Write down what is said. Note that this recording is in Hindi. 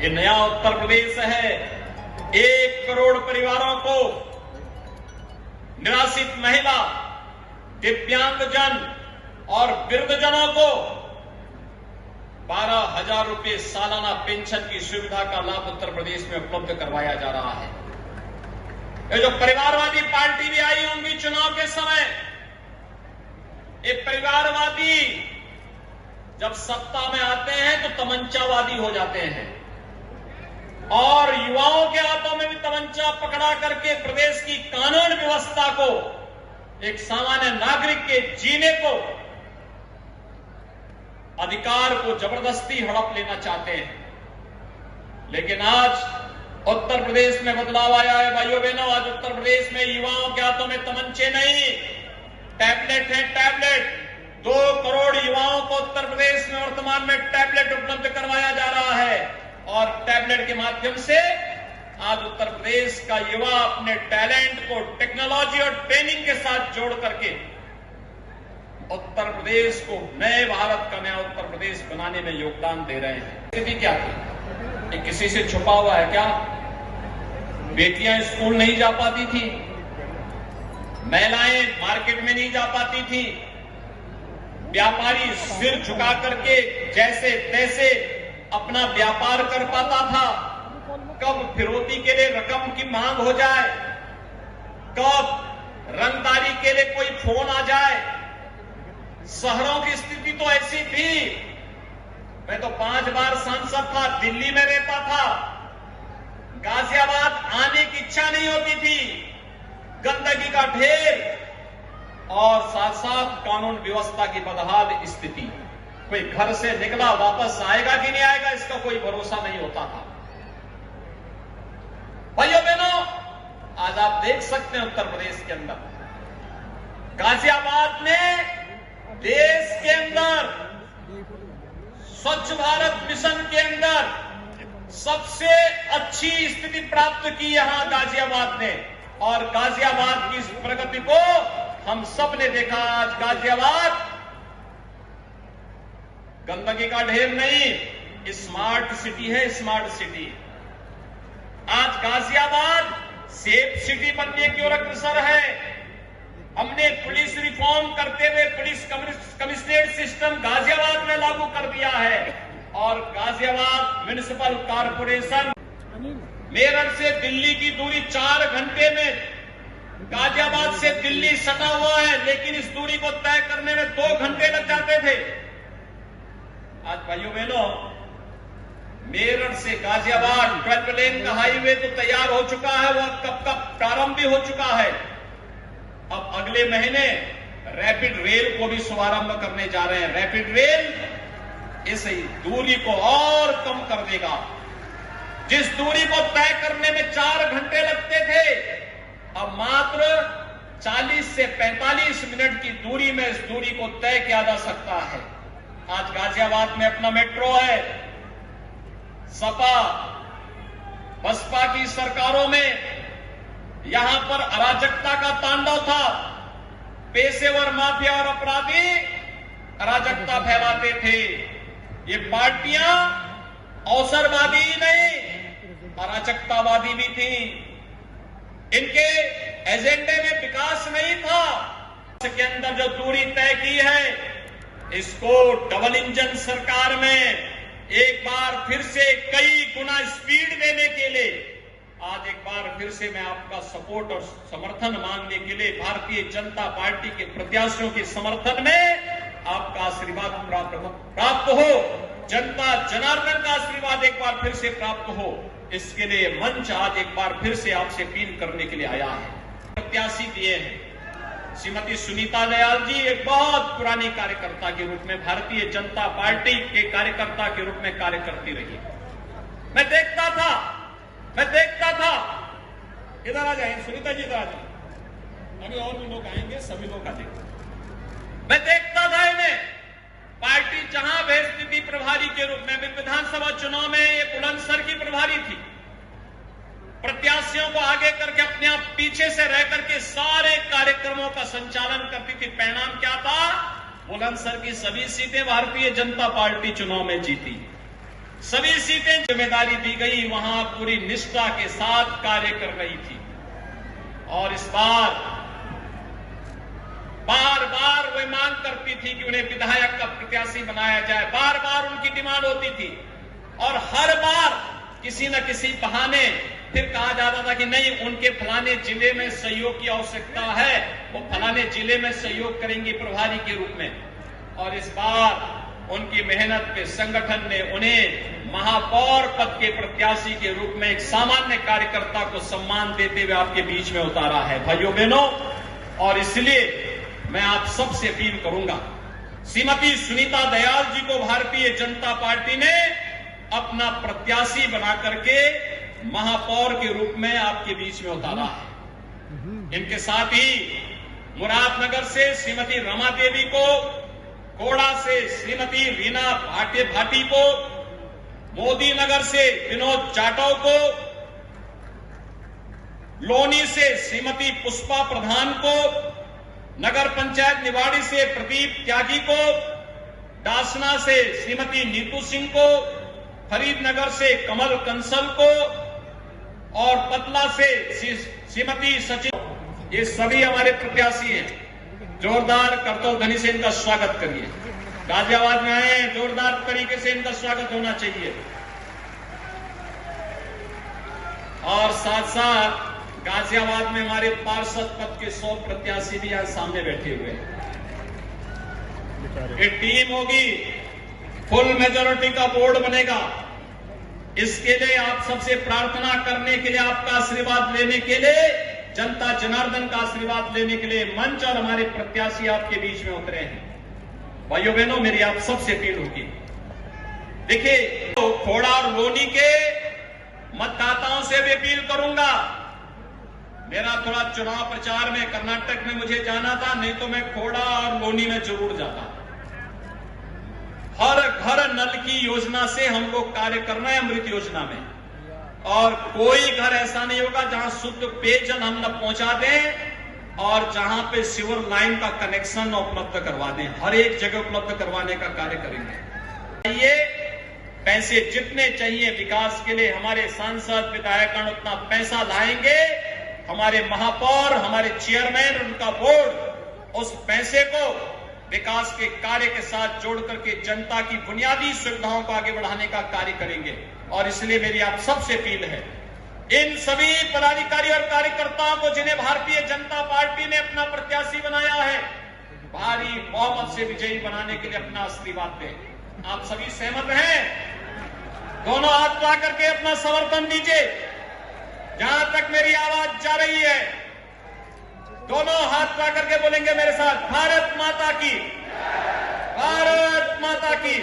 ये नया उत्तर प्रदेश है। 1 करोड़ परिवारों को, निराश्रित महिला, दिव्यांगजन और वृद्धजनों को 12,000 रुपए सालाना पेंशन की सुविधा का लाभ उत्तर प्रदेश में उपलब्ध करवाया जा रहा है। ये जो परिवारवादी पार्टी भी आई होंगी चुनाव के समय, ये परिवारवादी जब सत्ता में आते हैं तो तमंचावादी हो जाते हैं और युवाओं के हाथों में भी तमंचा पकड़ा करके प्रदेश की कानून व्यवस्था को, एक सामान्य नागरिक के जीने को, अधिकार को जबरदस्ती हड़प लेना चाहते हैं। लेकिन आज उत्तर प्रदेश में बदलाव आया है भाइयों बहनों। आज उत्तर प्रदेश में युवाओं के हाथों में तमंचे नहीं, टैबलेट है। टैबलेट 2 करोड़ युवाओं को उत्तर प्रदेश में वर्तमान में टैबलेट उपलब्ध करवाया जा रहा है और टैबलेट के माध्यम से आज उत्तर प्रदेश का युवा अपने टैलेंट को टेक्नोलॉजी और ट्रेनिंग के साथ जोड़ करके उत्तर प्रदेश को नए भारत का नया उत्तर प्रदेश बनाने में योगदान दे रहे हैं। स्थिति क्या थी? ये किसी से छुपा हुआ है क्या? बेटियां स्कूल नहीं जा पाती थी, महिलाएं मार्केट में नहीं जा पाती थी, व्यापारी सिर झुका करके जैसे तैसे अपना व्यापार कर पाता था। कब फिरौती के लिए रकम की मांग हो जाए, कब रंगदारी के लिए कोई फोन आ जाए। शहरों की स्थिति तो ऐसी थी, मैं तो 5 बार सांसद था, दिल्ली में रहता था, गाजियाबाद आने की इच्छा नहीं होती थी। गंदगी का ढेर और साथ साथ कानून व्यवस्था की बदहाल स्थिति। कोई घर से निकला वापस आएगा कि नहीं आएगा इसका कोई भरोसा नहीं होता था। भाइयों बहनों, आज आप देख सकते हैं उत्तर प्रदेश के अंदर, गाजियाबाद ने देश के अंदर स्वच्छ भारत मिशन के अंदर सबसे अच्छी स्थिति प्राप्त की यहां गाजियाबाद ने। और गाजियाबाद की इस प्रगति को हम सब ने देखा। आज गाजियाबाद गंदगी का ढेर नहीं, स्मार्ट सिटी है, स्मार्ट सिटी। आज गाजियाबाद सेफ सिटी बनने की ओर अग्रसर है। हमने पुलिस रिफॉर्म करते हुए पुलिस कमिश्नरेट सिस्टम गाजियाबाद में लागू कर दिया है और गाजियाबाद म्युनिसिपल कॉर्पोरेशन, मेरठ से दिल्ली की दूरी 4 घंटे में, गाजियाबाद से दिल्ली सटा हुआ है लेकिन इस दूरी को तय करने में 2 घंटे लग जाते थे। आज भाइयों बहनों, मेरठ से गाजियाबाद 12 लेन का हाईवे तो तैयार हो चुका है, वह कब प्रारंभ भी हो चुका है। अब अगले महीने रैपिड रेल को भी शुभारंभ करने जा रहे हैं। रैपिड रेल इस दूरी को और कम कर देगा। जिस दूरी को तय करने में 4 घंटे लगते थे, अब मात्र 40 से 45 मिनट की दूरी में इस दूरी को तय किया जा सकता है। आज गाजियाबाद में अपना मेट्रो है। सपा बसपा की सरकारों में यहां पर अराजकता का तांडव था। पेशेवर माफिया और अपराधी अराजकता फैलाते थे। ये पार्टियां अवसरवादी ही नहीं, अराजकतावादी भी थी। इनके एजेंडे में विकास नहीं था। के अंदर जो दूरी तय की है, इसको डबल इंजन सरकार में एक बार फिर से कई गुना स्पीड देने के लिए आज एक बार फिर से मैं आपका सपोर्ट और समर्थन मांगने के लिए भारतीय जनता पार्टी के प्रत्याशियों के समर्थन में आपका आशीर्वाद प्राप्त हो, जनता जनार्दन का आशीर्वाद एक बार फिर से प्राप्त हो, इसके लिए मंच आज एक बार फिर से आपसे अपील करने के लिए आया है। प्रत्याशी दिए हैं श्रीमती सुनीता दयाल जी, एक बहुत पुरानी कार्यकर्ता के रूप में भारतीय जनता पार्टी के कार्यकर्ता के रूप में कार्य करती रही। मैं देखता था, इधर आ जाए सुनीता जी, इधर आ जाए, अभी और भी लोग आएंगे, सभी लोग आ जाएंगे। मैं देखता था इन्हें, पार्टी जहां स्थिति प्रभारी के रूप में, विधानसभा चुनाव में ये बुलंदशहर की प्रभारी थी, प्रत्याशियों को आगे करके अपने आप पीछे से रह करके सारे कार्यक्रमों का संचालन करती थी। परिणाम क्या था? बुलंदशहर की सभी सीटें भारतीय जनता पार्टी चुनाव में जीती। सभी सीटें जिम्मेदारी दी गई, वहां पूरी निष्ठा के साथ कार्य कर रही थी। और इस बार बार बार वे मांग करती थी कि उन्हें विधायक का प्रत्याशी बनाया जाए, बार बार उनकी डिमांड होती थी। और हर बार किसी न किसी बहाने फिर कहा जाता था कि नहीं, उनके फलाने जिले में सहयोग की आवश्यकता है, वो फलाने जिले में सहयोग करेंगे प्रभारी के रूप में। और इस बार उनकी मेहनत पे संगठन ने उन्हें महापौर पद के प्रत्याशी के रूप में एक सामान्य कार्यकर्ता को सम्मान देते हुए आपके बीच में उतारा है भाइयों बहनों। और इसलिए मैं आप सबसे अपील करूंगा, श्रीमती सुनीता दयाल जी को भारतीय जनता पार्टी ने अपना प्रत्याशी बना करके महापौर के रूप में आपके बीच में उतारा है। इनके साथ ही मुरादनगर से श्रीमती रमा देवी को, कोड़ा से श्रीमती रीना भाटी को, मोदी नगर से विनोद जाटव को, लोनी से श्रीमती पुष्पा प्रधान को, नगर पंचायत निवाड़ी से प्रदीप त्यागी को, डासना से श्रीमती नीतू सिंह को, फरीदनगर से कमल कंसल को और पतला से श्रीमती सचिन, ये सभी हमारे प्रत्याशी हैं। जोरदार करतल ध्वनि से इनका स्वागत करिए। गाजियाबाद में आए, जोरदार तरीके से इनका स्वागत होना चाहिए। और साथ साथ गाजियाबाद में हमारे पार्षद पद के 100 प्रत्याशी भी यहां सामने बैठे हुए हैं। एक टीम होगी, फुल मेजोरिटी का बोर्ड बनेगा। इसके लिए आप सबसे प्रार्थना करने के लिए, आपका आशीर्वाद लेने के लिए, जनता जनार्दन का आशीर्वाद लेने के लिए मंच और हमारे प्रत्याशी आपके बीच में उतरे हैं। भाइयों बहनों, मेरी आप सबसे अपील होगी, देखिए तो खोड़ा और लोनी के मतदाताओं से भी अपील करूंगा। मेरा थोड़ा चुनाव प्रचार में कर्नाटक में मुझे जाना था, नहीं तो मैं खोड़ा और लोनी में जरूर जाता। हर घर नल की योजना से हम लोग कार्य कर रहे हैं, अमृत योजना में। और कोई घर ऐसा नहीं होगा जहां शुद्ध पेयजल हम न पहुंचा दें और जहां पे सीवर लाइन का कनेक्शन उपलब्ध करवा दें। हर एक जगह उपलब्ध करवाने का कार्य करेंगे। ये पैसे जितने चाहिए विकास के लिए, हमारे सांसद विधायकगण उतना पैसा लाएंगे। हमारे महापौर, हमारे चेयरमैन, उनका बोर्ड उस पैसे को विकास के कार्य के साथ जोड़ करके जनता की बुनियादी सुविधाओं को आगे बढ़ाने का कार्य करेंगे। और इसलिए मेरी आप सबसे अपील है, इन सभी पदाधिकारी और कार्यकर्ताओं को जिन्हें भारतीय जनता पार्टी ने अपना प्रत्याशी बनाया है, भारी बहुमत से विजयी बनाने के लिए अपना आशीर्वाद दें। आप सभी सहमत हैं? दोनों हाथ उठा करके अपना समर्थन दीजिए। जहां तक मेरी आवाज जा रही है, दोनों हाथ उठा करके बोलेंगे मेरे साथ, भारत माता की, भारत माता की।